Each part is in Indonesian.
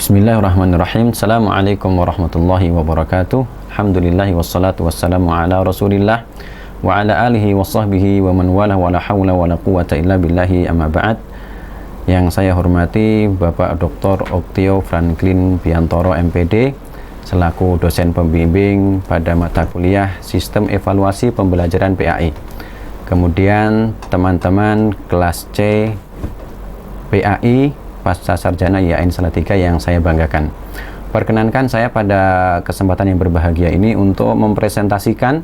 Bismillahirrahmanirrahim. Assalamualaikum warahmatullahi wabarakatuh. Alhamdulillahi wassalatu wassalamu ala rasulillah wa ala alihi wa sahbihi wa man wala wa la hawla wa la quwata illa billahi amma ba'd. Yang saya hormati Bapak Dr. Oktio Franklin Biantoro MPD selaku dosen pembimbing pada mata kuliah Sistem Evaluasi Pembelajaran PAI. Kemudian teman-teman kelas C PAI Pasca Sarjana IAIN Salatiga yang saya banggakan. Perkenankan saya pada kesempatan yang berbahagia ini untuk mempresentasikan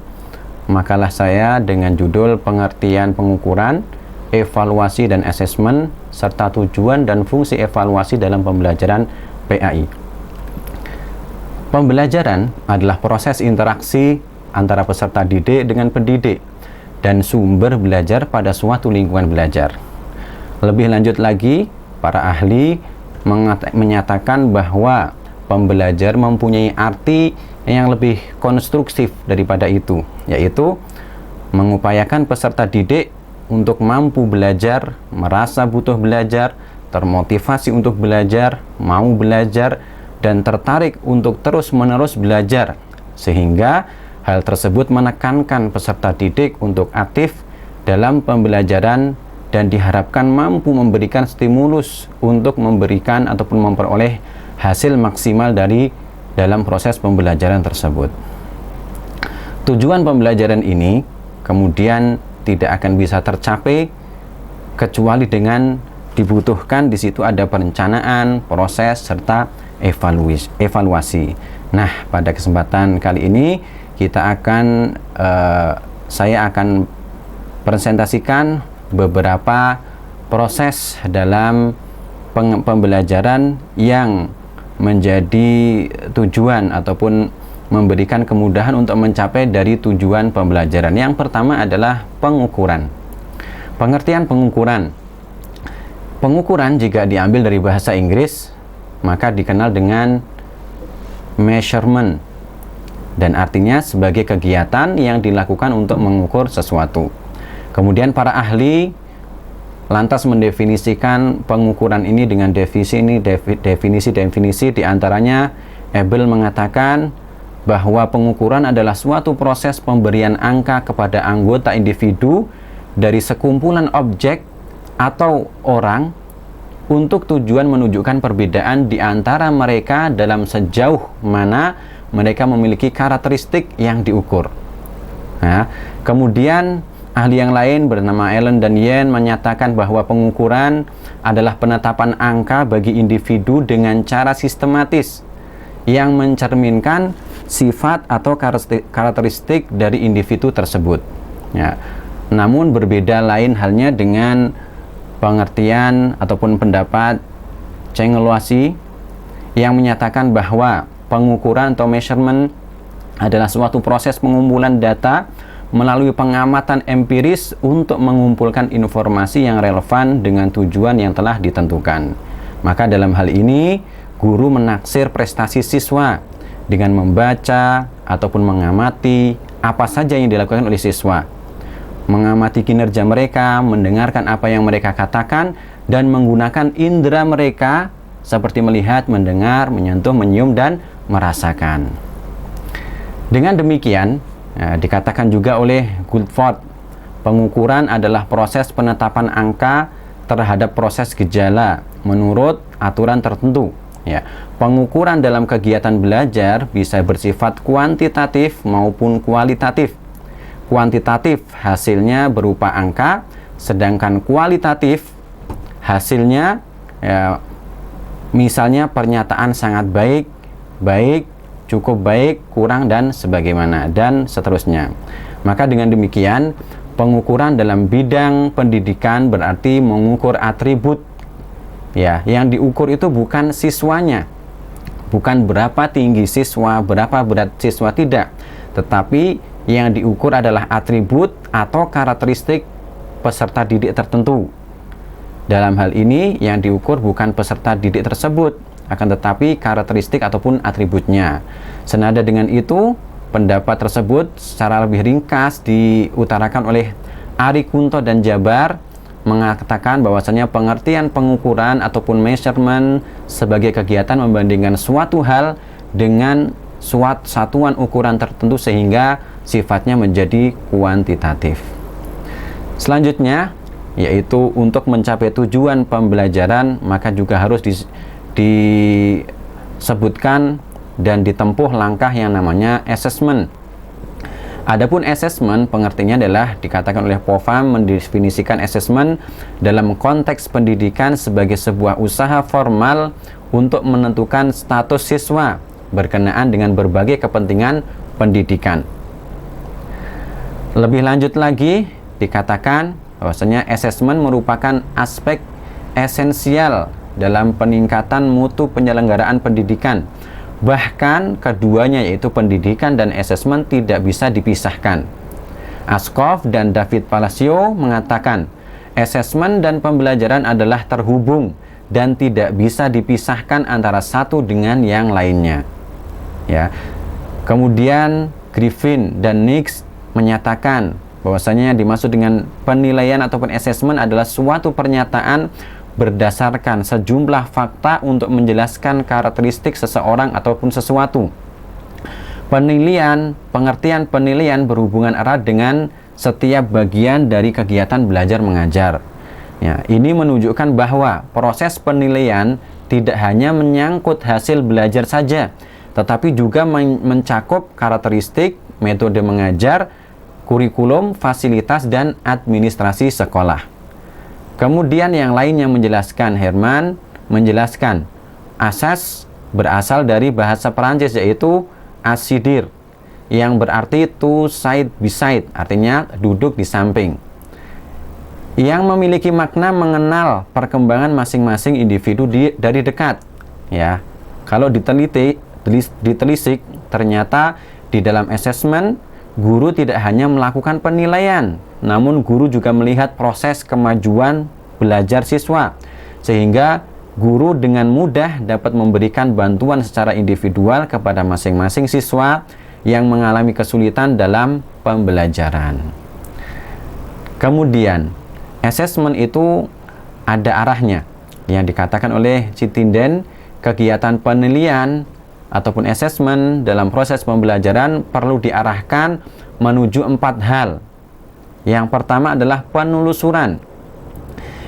makalah saya dengan judul Pengertian Pengukuran, Evaluasi dan Asesmen, serta tujuan dan fungsi evaluasi dalam pembelajaran PAI. Pembelajaran adalah proses interaksi antara peserta didik dengan pendidik dan sumber belajar pada suatu lingkungan belajar. Lebih lanjut lagi, para ahli menyatakan bahwa pembelajar mempunyai arti yang lebih konstruktif daripada itu, yaitu mengupayakan peserta didik untuk mampu belajar, merasa butuh belajar, termotivasi untuk belajar, mau belajar, dan tertarik untuk terus-menerus belajar, sehingga hal tersebut menekankan peserta didik untuk aktif dalam pembelajaran dan diharapkan mampu memberikan stimulus untuk memberikan ataupun memperoleh hasil maksimal dari dalam proses pembelajaran tersebut. Tujuan pembelajaran ini kemudian tidak akan bisa tercapai kecuali dengan dibutuhkan di situ ada perencanaan, proses, serta evaluasi. Nah, pada kesempatan kali ini saya akan presentasikan beberapa proses dalam pembelajaran yang menjadi tujuan ataupun memberikan kemudahan untuk mencapai dari tujuan pembelajaran. Yang pertama adalah pengukuran. Pengertian pengukuran. Pengukuran jika diambil dari bahasa Inggris maka dikenal dengan measurement dan artinya sebagai kegiatan yang dilakukan untuk mengukur sesuatu. Kemudian para ahli lantas mendefinisikan pengukuran ini dengan definisi diantaranya Abel mengatakan bahwa pengukuran adalah suatu proses pemberian angka kepada anggota individu dari sekumpulan objek atau orang untuk tujuan menunjukkan perbedaan di antara mereka dalam sejauh mana mereka memiliki karakteristik yang diukur. Nah, kemudian ahli yang lain bernama Allen dan Yen menyatakan bahwa pengukuran adalah penetapan angka bagi individu dengan cara sistematis yang mencerminkan sifat atau karakteristik dari individu tersebut. Ya. Namun berbeda lain halnya dengan pengertian ataupun pendapat Chengeluasi yang menyatakan bahwa pengukuran atau measurement adalah suatu proses pengumpulan data melalui pengamatan empiris untuk mengumpulkan informasi yang relevan dengan tujuan yang telah ditentukan. Maka dalam hal ini, guru menaksir prestasi siswa dengan membaca ataupun mengamati apa saja yang dilakukan oleh siswa, mengamati kinerja mereka, mendengarkan apa yang mereka katakan, dan menggunakan indera mereka seperti melihat, mendengar, menyentuh, menyium, dan merasakan. Dengan demikian, dikatakan juga oleh Goldford, pengukuran adalah proses penetapan angka terhadap proses gejala menurut aturan tertentu. Ya, pengukuran dalam kegiatan belajar bisa bersifat kuantitatif maupun kualitatif. Kuantitatif hasilnya berupa angka, sedangkan kualitatif hasilnya misalnya pernyataan sangat baik, cukup baik, kurang, dan sebagaimana, dan seterusnya. Maka dengan demikian, pengukuran dalam bidang pendidikan berarti mengukur atribut. Ya, yang diukur itu bukan siswanya, bukan berapa tinggi siswa, berapa berat siswa, tidak. Tetapi yang diukur adalah atribut atau karakteristik peserta didik tertentu. Dalam hal ini, yang diukur bukan peserta didik tersebut, akan tetapi karakteristik ataupun atributnya. Senada dengan itu, pendapat tersebut secara lebih ringkas diutarakan oleh Ari Kunto dan Jabar mengatakan bahwasanya pengertian pengukuran ataupun measurement sebagai kegiatan membandingkan suatu hal dengan suatu satuan ukuran tertentu sehingga sifatnya menjadi kuantitatif. Selanjutnya, yaitu untuk mencapai tujuan pembelajaran, maka juga harus disebutkan dan ditempuh langkah yang namanya assessment. Adapun assessment pengertiannya adalah dikatakan oleh Pofam mendefinisikan assessment dalam konteks pendidikan sebagai sebuah usaha formal untuk menentukan status siswa berkenaan dengan berbagai kepentingan pendidikan. Lebih lanjut lagi dikatakan bahwasanya assessment merupakan aspek esensial dalam peningkatan mutu penyelenggaraan pendidikan. Bahkan keduanya yaitu pendidikan dan assessment tidak bisa dipisahkan. Askov dan David Palacio mengatakan assessment dan pembelajaran adalah terhubung dan tidak bisa dipisahkan antara satu dengan yang lainnya. Ya. Kemudian Griffin dan Nix menyatakan bahwasanya yang dimaksud dengan penilaian ataupun assessment adalah suatu pernyataan berdasarkan sejumlah fakta untuk menjelaskan karakteristik seseorang ataupun sesuatu. Pengertian penilaian berhubungan erat dengan setiap bagian dari kegiatan belajar mengajar. Ya, ini menunjukkan bahwa proses penilaian tidak hanya menyangkut hasil belajar saja, tetapi juga mencakup karakteristik, metode mengajar, kurikulum, fasilitas, dan administrasi sekolah. Kemudian yang lain yang menjelaskan, Herman menjelaskan asas berasal dari bahasa Perancis yaitu asidir yang berarti to side beside, artinya duduk di samping, yang memiliki makna mengenal perkembangan masing-masing individu dari dekat. Ya, kalau ditelisik ternyata di dalam assessment guru tidak hanya melakukan penilaian, namun guru juga melihat proses kemajuan belajar siswa, sehingga guru dengan mudah dapat memberikan bantuan secara individual kepada masing-masing siswa yang mengalami kesulitan dalam pembelajaran. Kemudian, assessment itu ada arahnya, yang dikatakan oleh Chittenden, kegiatan penilaian ataupun assessment dalam proses pembelajaran perlu diarahkan menuju 4 hal. Yang pertama adalah penelusuran,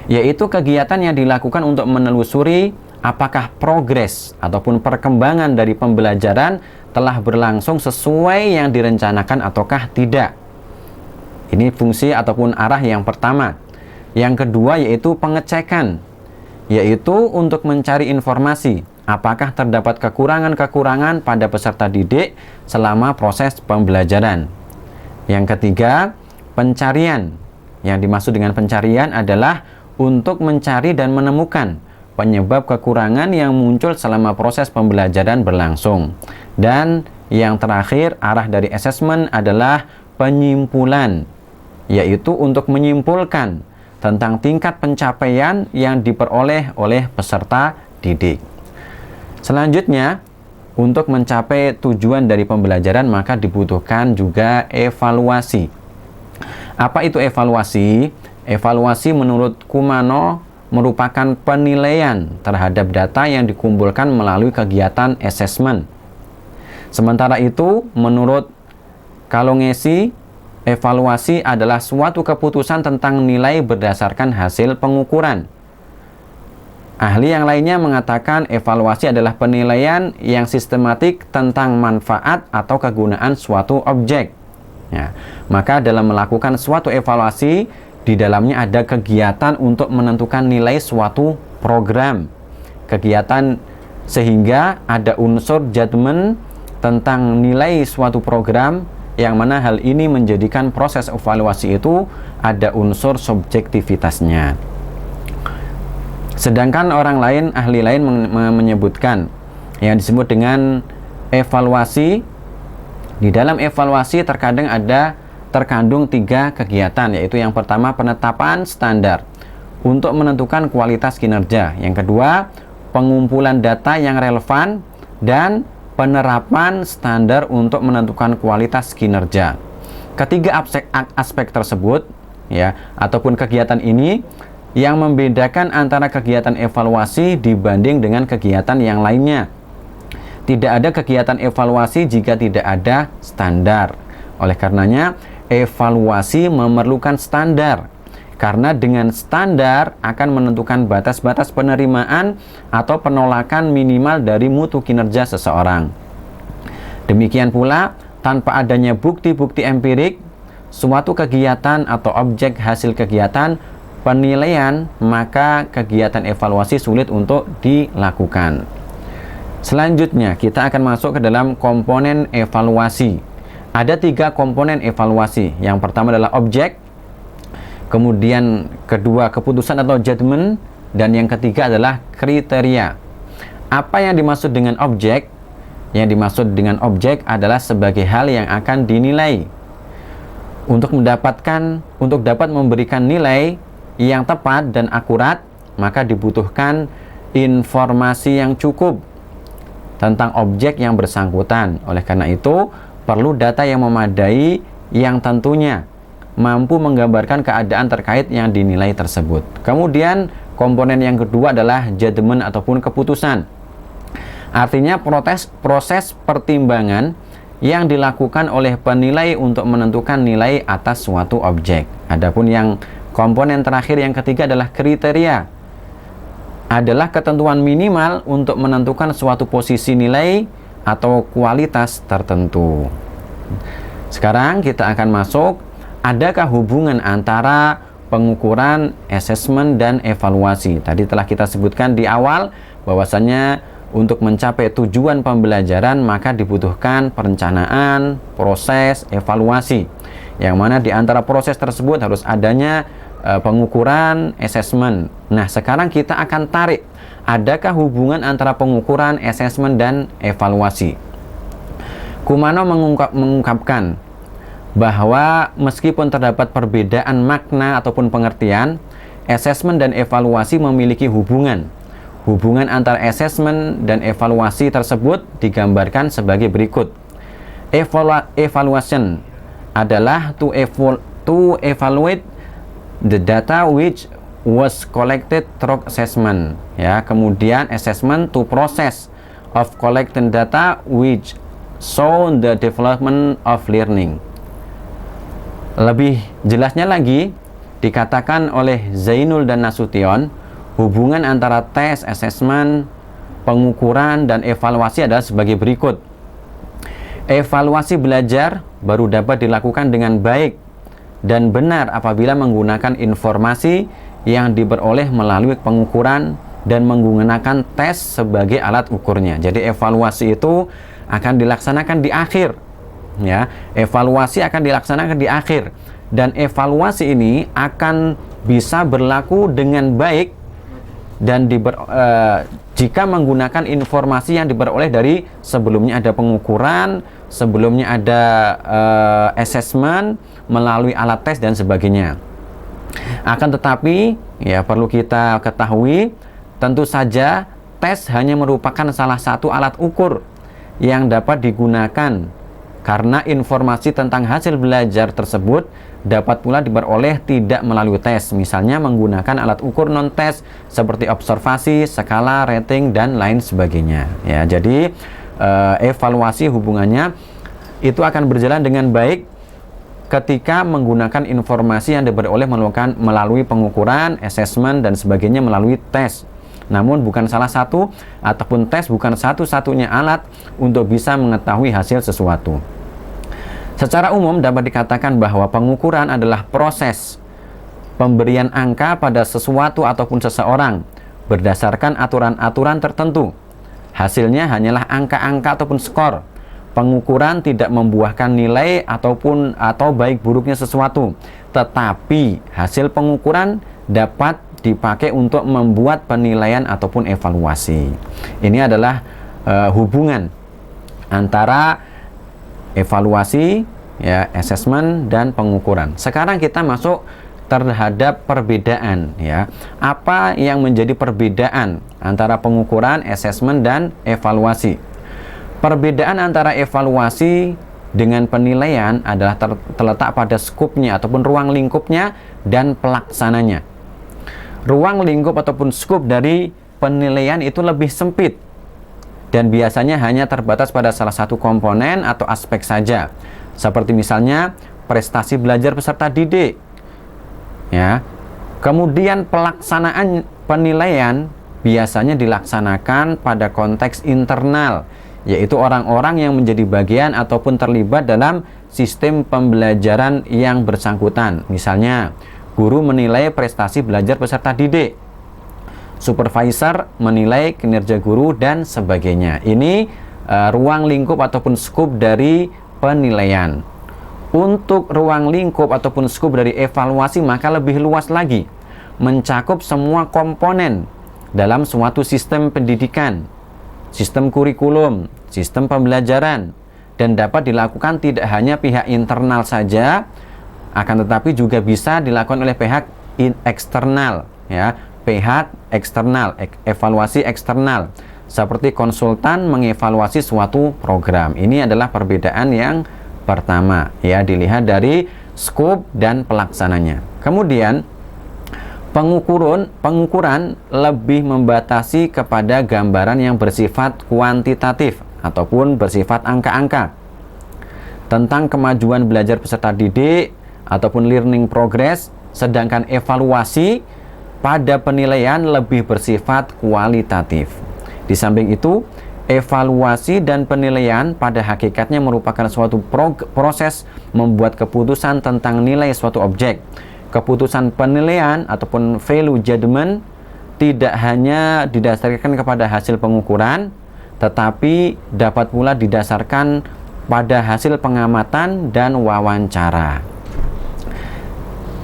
yaitu kegiatan yang dilakukan untuk menelusuri apakah progres ataupun perkembangan dari pembelajaran telah berlangsung sesuai yang direncanakan ataukah tidak. Ini fungsi ataupun arah yang pertama. Yang kedua yaitu pengecekan, yaitu untuk mencari informasi apakah terdapat kekurangan-kekurangan pada peserta didik selama proses pembelajaran. Yang ketiga, pencarian. Yang dimaksud dengan pencarian adalah untuk mencari dan menemukan penyebab kekurangan yang muncul selama proses pembelajaran berlangsung. Dan yang terakhir, arah dari assessment adalah penyimpulan, yaitu untuk menyimpulkan tentang tingkat pencapaian yang diperoleh oleh peserta didik. Selanjutnya, untuk mencapai tujuan dari pembelajaran maka dibutuhkan juga evaluasi. Apa itu evaluasi? Evaluasi menurut Kumano merupakan penilaian terhadap data yang dikumpulkan melalui kegiatan assessment. Sementara itu, menurut Kalongesi, evaluasi adalah suatu keputusan tentang nilai berdasarkan hasil pengukuran. Ahli yang lainnya mengatakan evaluasi adalah penilaian yang sistematik tentang manfaat atau kegunaan suatu objek. Ya, maka dalam melakukan suatu evaluasi, di dalamnya ada kegiatan untuk menentukan nilai suatu program. Kegiatan sehingga ada unsur judgement tentang nilai suatu program, yang mana hal ini menjadikan proses evaluasi itu ada unsur subjektivitasnya. Sedangkan orang lain, ahli lain menyebutkan yang disebut dengan evaluasi. Di dalam evaluasi terkadang terkandung 3 kegiatan, yaitu yang pertama penetapan standar untuk menentukan kualitas kinerja, yang kedua pengumpulan data yang relevan, dan penerapan standar untuk menentukan kualitas kinerja. Ketiga aspek tersebut, ya, ataupun kegiatan ini yang membedakan antara kegiatan evaluasi dibanding dengan kegiatan yang lainnya. Tidak ada kegiatan evaluasi jika tidak ada standar. Oleh karenanya, evaluasi memerlukan standar. Karena dengan standar akan menentukan batas-batas penerimaan atau penolakan minimal dari mutu kinerja seseorang. Demikian pula, tanpa adanya bukti-bukti empirik, suatu kegiatan atau objek hasil kegiatan penilaian, maka kegiatan evaluasi sulit untuk dilakukan. Selanjutnya, kita akan masuk ke dalam komponen evaluasi. Ada 3 komponen evaluasi. Yang pertama adalah objek, kemudian kedua keputusan atau judgment, dan yang ketiga adalah kriteria. Apa yang dimaksud dengan objek? Yang dimaksud dengan objek adalah sebagai hal yang akan dinilai. Untuk dapat memberikan nilai yang tepat dan akurat, maka dibutuhkan informasi yang cukup tentang objek yang bersangkutan. Oleh karena itu, perlu data yang memadai yang tentunya mampu menggambarkan keadaan terkait yang dinilai tersebut. Kemudian komponen yang kedua adalah judgment ataupun keputusan. Artinya proses pertimbangan yang dilakukan oleh penilai untuk menentukan nilai atas suatu objek. Adapun yang komponen terakhir yang ketiga adalah kriteria. Adalah ketentuan minimal untuk menentukan suatu posisi nilai atau kualitas tertentu. Sekarang kita akan masuk, adakah hubungan antara pengukuran, assessment, dan evaluasi? Tadi telah kita sebutkan di awal bahwasannya untuk mencapai tujuan pembelajaran maka dibutuhkan perencanaan, proses, evaluasi. Yang mana di antara proses tersebut harus adanya pengukuran, assessment. Nah, sekarang kita akan tarik, adakah hubungan antara pengukuran, assessment, dan evaluasi? Kumano mengungkapkan bahwa meskipun terdapat perbedaan makna ataupun pengertian, assessment dan evaluasi memiliki hubungan. Hubungan antara assessment dan evaluasi tersebut digambarkan sebagai berikut. Evaluation adalah to evaluate the data which was collected through assessment. Ya, kemudian assessment to process of collected data which show the development of learning. Lebih jelasnya lagi, dikatakan oleh Zainul dan Nasution, hubungan antara tes, assessment, pengukuran, dan evaluasi adalah sebagai berikut. Evaluasi belajar baru dapat dilakukan dengan baik dan benar apabila menggunakan informasi yang diperoleh melalui pengukuran dan menggunakan tes sebagai alat ukurnya. Jadi evaluasi itu akan dilaksanakan di akhir. Ya, evaluasi akan dilaksanakan di akhir, dan evaluasi ini akan bisa berlaku dengan baik dan jika menggunakan informasi yang diperoleh dari sebelumnya ada pengukuran, sebelumnya ada assessment melalui alat tes dan sebagainya. Akan tetapi ya perlu kita ketahui, tentu saja tes hanya merupakan salah satu alat ukur yang dapat digunakan, karena informasi tentang hasil belajar tersebut dapat pula diperoleh tidak melalui tes, misalnya menggunakan alat ukur non-tes seperti observasi, skala, rating, dan lain sebagainya. Ya, jadi evaluasi hubungannya itu akan berjalan dengan baik ketika menggunakan informasi yang diperoleh melalui pengukuran, assessment, dan sebagainya melalui tes. Namun bukan salah satu ataupun tes bukan satu-satunya alat untuk bisa mengetahui hasil sesuatu. Secara umum dapat dikatakan bahwa pengukuran adalah proses pemberian angka pada sesuatu ataupun seseorang berdasarkan aturan-aturan tertentu. Hasilnya hanyalah angka-angka ataupun skor. Pengukuran tidak membuahkan nilai atau baik buruknya sesuatu, tetapi hasil pengukuran dapat dipakai untuk membuat penilaian ataupun evaluasi. Ini adalah hubungan antara evaluasi, ya, assessment, dan pengukuran. Sekarang kita masuk terhadap perbedaan, ya. Apa yang menjadi perbedaan antara pengukuran, assessment, dan evaluasi? Perbedaan antara evaluasi dengan penilaian adalah terletak pada skupnya ataupun ruang lingkupnya dan pelaksananya. ruang lingkup ataupun skop dari penilaian itu lebih sempit dan biasanya hanya terbatas pada salah satu komponen atau aspek saja, seperti misalnya prestasi belajar peserta didik, ya. Kemudian pelaksanaan penilaian biasanya dilaksanakan pada konteks internal, yaitu orang-orang yang menjadi bagian ataupun terlibat dalam sistem pembelajaran yang bersangkutan. Misalnya, guru menilai prestasi belajar peserta didik, supervisor menilai kinerja guru, dan sebagainya. Ini ruang lingkup ataupun skop dari penilaian. Untuk ruang lingkup ataupun skop dari evaluasi maka lebih luas lagi, mencakup semua komponen dalam suatu sistem pendidikan, sistem kurikulum, sistem pembelajaran, dan dapat dilakukan tidak hanya pihak internal saja, akan tetapi juga bisa dilakukan oleh pihak eksternal, ya, pihak eksternal, evaluasi eksternal, seperti konsultan mengevaluasi suatu program. Ini adalah perbedaan yang pertama, ya, dilihat dari skop dan pelaksananya. Kemudian pengukuran lebih membatasi kepada gambaran yang bersifat kuantitatif ataupun bersifat angka-angka tentang kemajuan belajar peserta didik ataupun learning progress, sedangkan evaluasi pada penilaian lebih bersifat kualitatif. Di samping itu, evaluasi dan penilaian pada hakikatnya merupakan suatu proses membuat keputusan tentang nilai suatu objek. Keputusan penilaian ataupun value judgment tidak hanya didasarkan kepada hasil pengukuran, tetapi dapat pula didasarkan pada hasil pengamatan dan wawancara.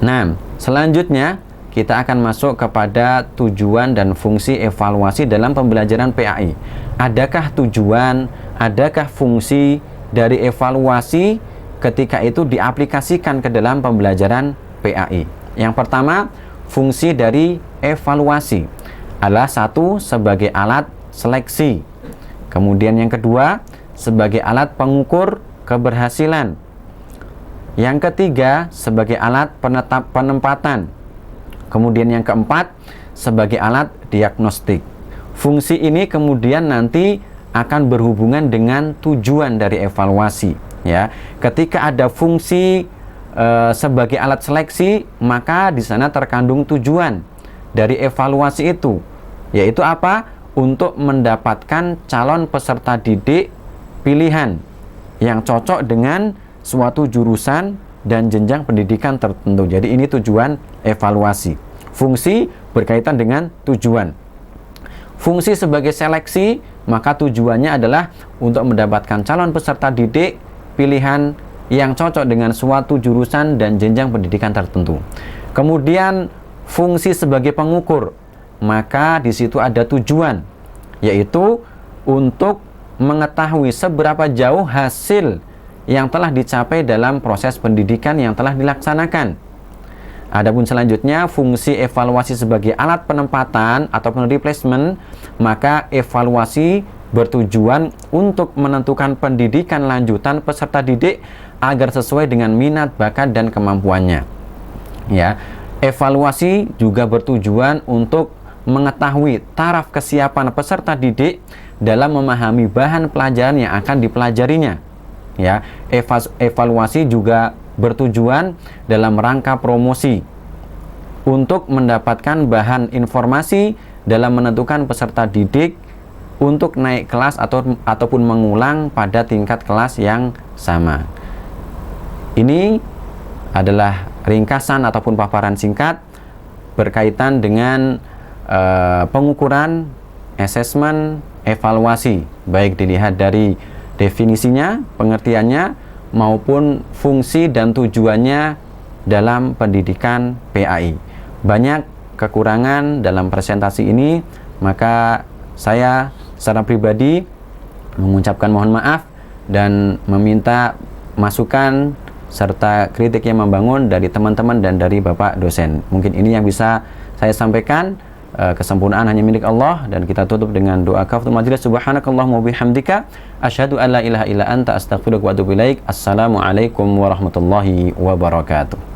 Nah, selanjutnya kita akan masuk kepada tujuan dan fungsi evaluasi dalam pembelajaran PAI. Adakah tujuan, adakah fungsi dari evaluasi ketika itu diaplikasikan ke dalam pembelajaran PAI? Yang pertama, fungsi dari evaluasi adalah satu, sebagai alat seleksi. Kemudian yang kedua, sebagai alat pengukur keberhasilan. Yang ketiga, sebagai alat penempatan. Kemudian yang keempat, sebagai alat diagnostik. Fungsi ini kemudian nanti akan berhubungan dengan tujuan dari evaluasi, ya. Ketika ada fungsi sebagai alat seleksi, maka di sana terkandung tujuan dari evaluasi itu, yaitu apa? Untuk mendapatkan calon peserta didik pilihan yang cocok dengan suatu jurusan dan jenjang pendidikan tertentu. Jadi ini tujuan evaluasi. Fungsi berkaitan dengan tujuan. Fungsi sebagai seleksi, maka tujuannya adalah untuk mendapatkan calon peserta didik pilihan yang cocok dengan suatu jurusan dan jenjang pendidikan tertentu. Kemudian fungsi sebagai pengukur, maka di situ ada tujuan, yaitu untuk mengetahui seberapa jauh hasil yang telah dicapai dalam proses pendidikan yang telah dilaksanakan. Adapun selanjutnya, fungsi evaluasi sebagai alat penempatan ataupun replacement, maka evaluasi bertujuan untuk menentukan pendidikan lanjutan peserta didik agar sesuai dengan minat, bakat, dan kemampuannya. Ya, evaluasi juga bertujuan untuk mengetahui taraf kesiapan peserta didik dalam memahami bahan pelajaran yang akan dipelajarinya. Ya, evaluasi juga bertujuan dalam rangka promosi untuk mendapatkan bahan informasi dalam menentukan peserta didik untuk naik kelas ataupun mengulang pada tingkat kelas yang sama. Ini adalah ringkasan ataupun paparan singkat berkaitan dengan pengukuran, asesmen, evaluasi, baik dilihat dari definisinya, pengertiannya, maupun fungsi dan tujuannya dalam pendidikan PAI. Banyak kekurangan dalam presentasi ini, maka saya secara pribadi mengucapkan mohon maaf dan meminta masukan serta kritik yang membangun dari teman-teman dan dari Bapak dosen. Mungkin ini yang bisa saya sampaikan. Kesempurnaan hanya milik Allah, dan kita tutup dengan doa kafaratul majelis. Subhanakallahumma wa bihamdika asyhadu an la ilaha illa anta astaghfiruka wa atubu ilaik. Assalamualaikum warahmatullahi wabarakatuh.